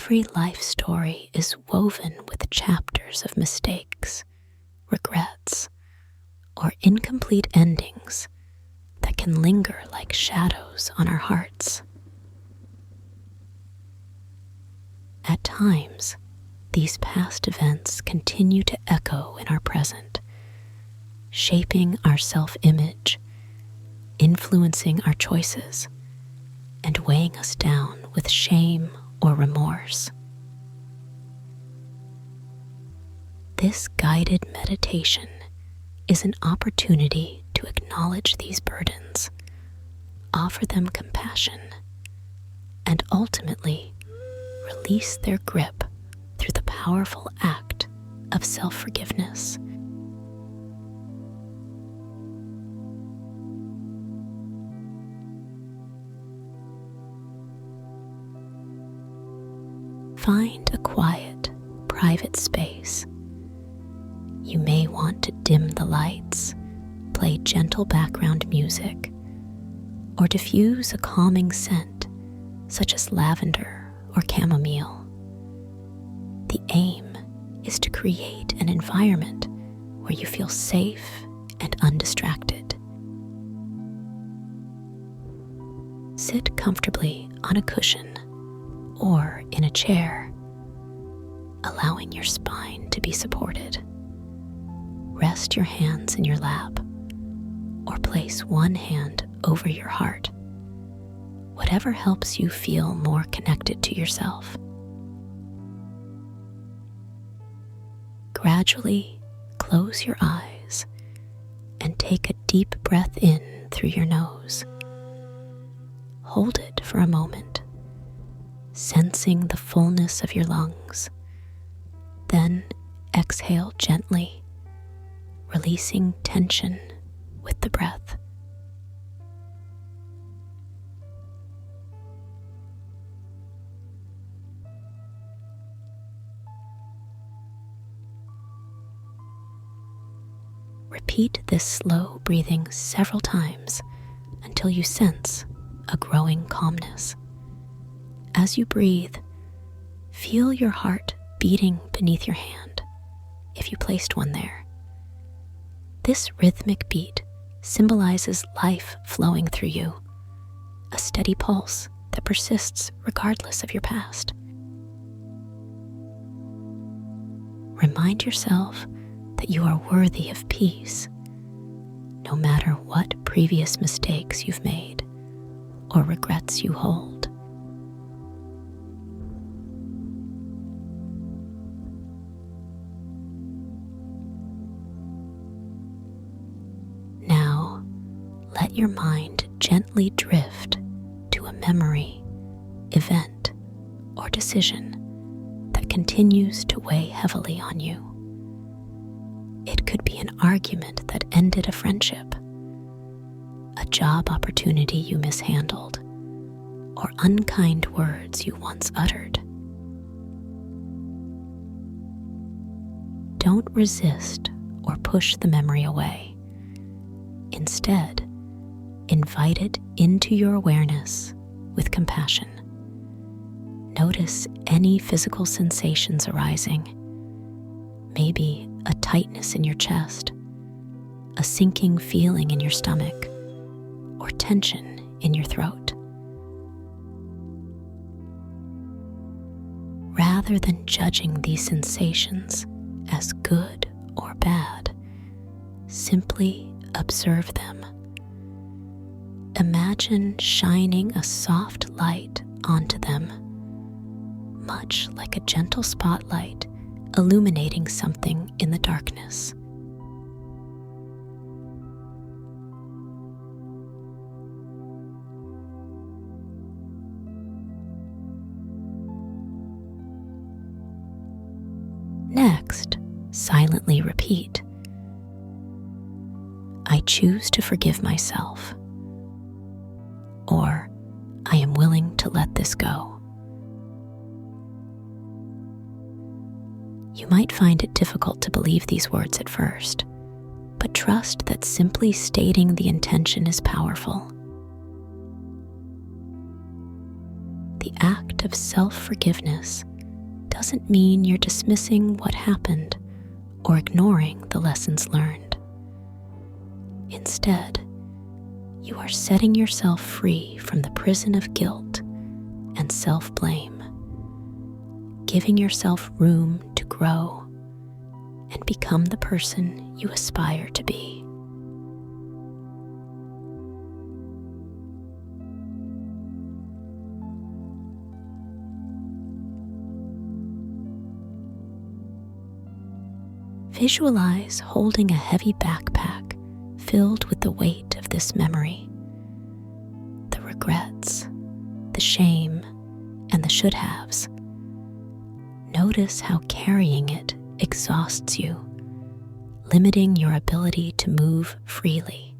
Every life story is woven with chapters of mistakes, regrets, or incomplete endings that can linger like shadows on our hearts. At times, these past events continue to echo in our present, shaping our self-image, influencing our choices, and weighing us down with shame or remorse. This guided meditation is an opportunity to acknowledge these burdens, offer them compassion, and ultimately release their grip through the powerful act of self-forgiveness. Find a quiet, private space. You may want to dim the lights, play gentle background music, or diffuse a calming scent such as lavender or chamomile. The aim is to create an environment where you feel safe and undistracted. Sit comfortably on a cushion or in a chair, allowing your spine to be supported. Rest your hands in your lap or place one hand over your heart, whatever helps you feel more connected to yourself. Gradually close your eyes and take a deep breath in through your nose. Hold it for a moment, sensing the fullness of your lungs. Then exhale gently, releasing tension with the breath. Repeat this slow breathing several times until you sense a growing calmness. As you breathe, feel your heart beating beneath your hand, if you placed one there. This rhythmic beat symbolizes life flowing through you, a steady pulse that persists regardless of your past. Remind yourself that you are worthy of peace, no matter what previous mistakes you've made or regrets you hold. Now, let your mind gently drift to a memory, event, or decision that continues to weigh heavily on you. It could be an argument that ended a friendship, a job opportunity you mishandled, or unkind words you once uttered. Don't resist or push the memory away. Instead, invite it into your awareness with compassion. Notice any physical sensations arising, maybe a tightness in your chest, a sinking feeling in your stomach, or tension in your throat. Rather than judging these sensations as good or bad, simply observe them. Imagine shining a soft light onto them, much like a gentle spotlight illuminating something in the darkness. Next, silently repeat, "I choose to forgive myself," or "I am willing to let this go." You might find it difficult to believe these words at first, but trust that simply stating the intention is powerful. The act of self-forgiveness doesn't mean you're dismissing what happened or ignoring the lessons learned. Instead, you are setting yourself free from the prison of guilt and self-blame, giving yourself room to grow and become the person you aspire to be. Visualize holding a heavy backpack filled with the weight of this memory. The regrets, the shame, and the should-haves. Notice how carrying it exhausts you, limiting your ability to move freely.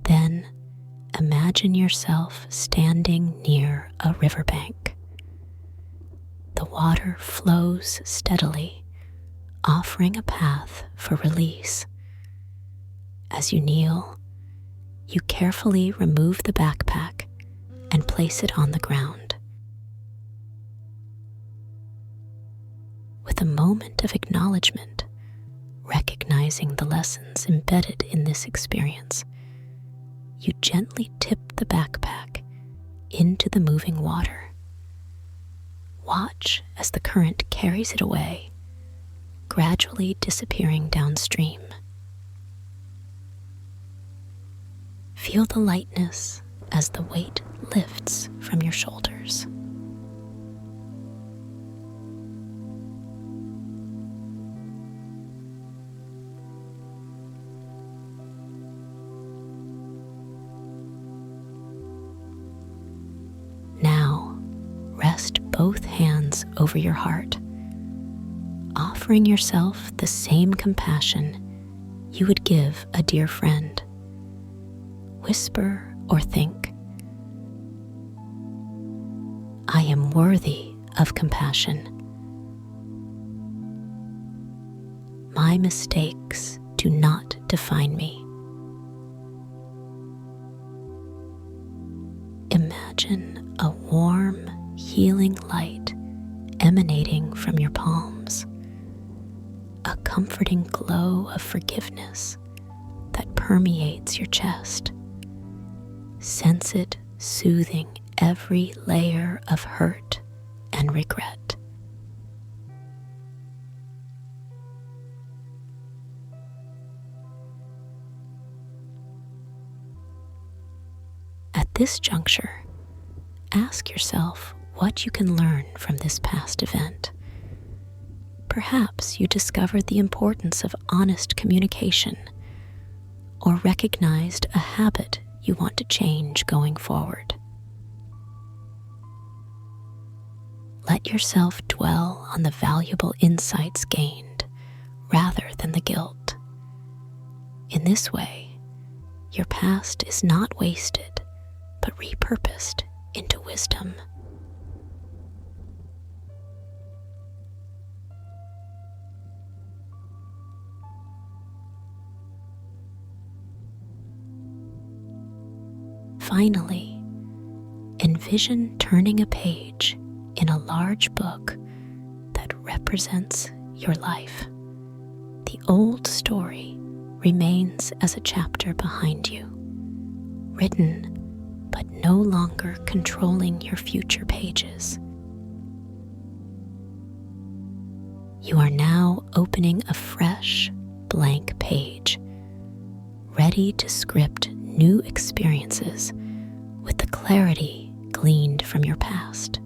Then, imagine yourself standing near a riverbank. The water flows steadily, offering a path for release. As you kneel, you carefully remove the backpack and place it on the ground. With a moment of acknowledgement, recognizing the lessons embedded in this experience, you gently tip the backpack into the moving water. Watch as the current carries it away, gradually disappearing downstream. Feel the lightness as the weight lifts from your shoulders. Now, rest both hands over your heart, offering yourself the same compassion you would give a dear friend. Whisper or think, "I am worthy of compassion. My mistakes do not define me." Imagine a warm, healing light emanating from your palms, a comforting glow of forgiveness that permeates your chest. Sense it soothing every layer of hurt and regret. At this juncture, ask yourself what you can learn from this past event. Perhaps you discovered the importance of honest communication, or recognized a habit you want to change going forward. Let yourself dwell on the valuable insights gained rather than the guilt. In this way, your past is not wasted, but repurposed into wisdom. Finally, envision turning a page in a large book that represents your life. The old story remains as a chapter behind you, written but no longer controlling your future pages. You are now opening a fresh, blank page, ready to script new experiences with the clarity gleaned from your past.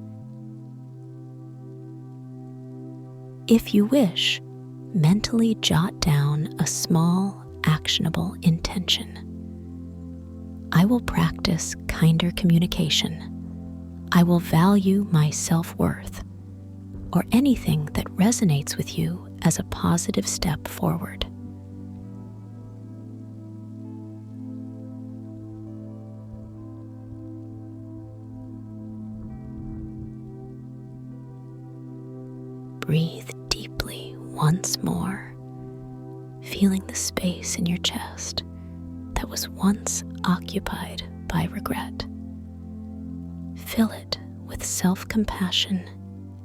If you wish, mentally jot down a small, actionable intention. I will practice kinder communication. I will value my self-worth, or anything that resonates with you as a positive step forward. Breathe deeply once more, feeling the space in your chest that was once occupied by regret. Fill it with self-compassion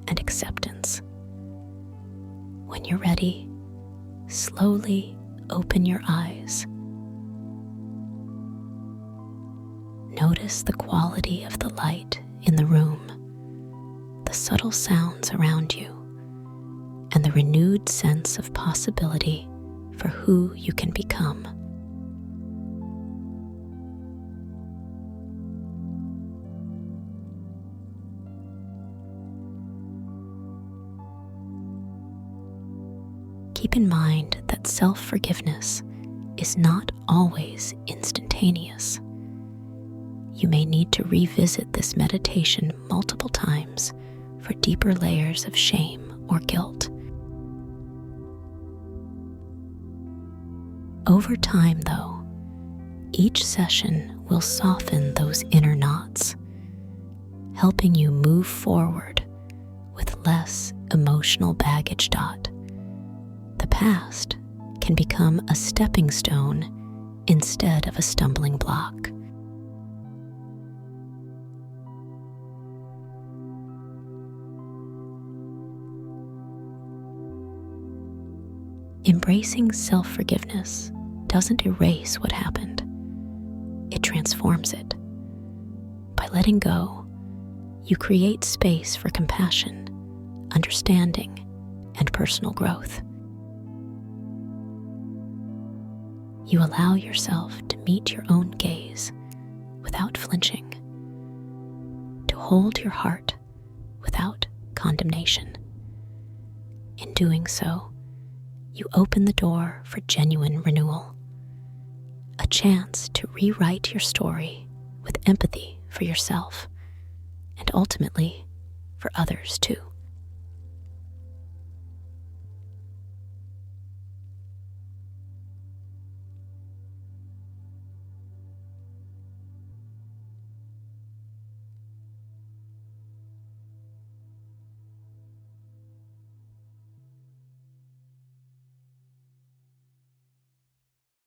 and acceptance. When you're ready, slowly open your eyes. Notice the quality of the light in the room, the subtle sounds around you, and the renewed sense of possibility for who you can become. Keep in mind that self-forgiveness is not always instantaneous. You may need to revisit this meditation multiple times for deeper layers of shame or guilt. Over time, though, each session will soften those inner knots, helping you move forward with less emotional baggage. The past can become a stepping stone instead of a stumbling block. Embracing self-forgiveness doesn't erase what happened. It transforms it. By letting go, you create space for compassion, understanding, and personal growth. You allow yourself to meet your own gaze without flinching, to hold your heart without condemnation. In doing so, you open the door for genuine renewal, a chance to rewrite your story with empathy for yourself and ultimately for others too.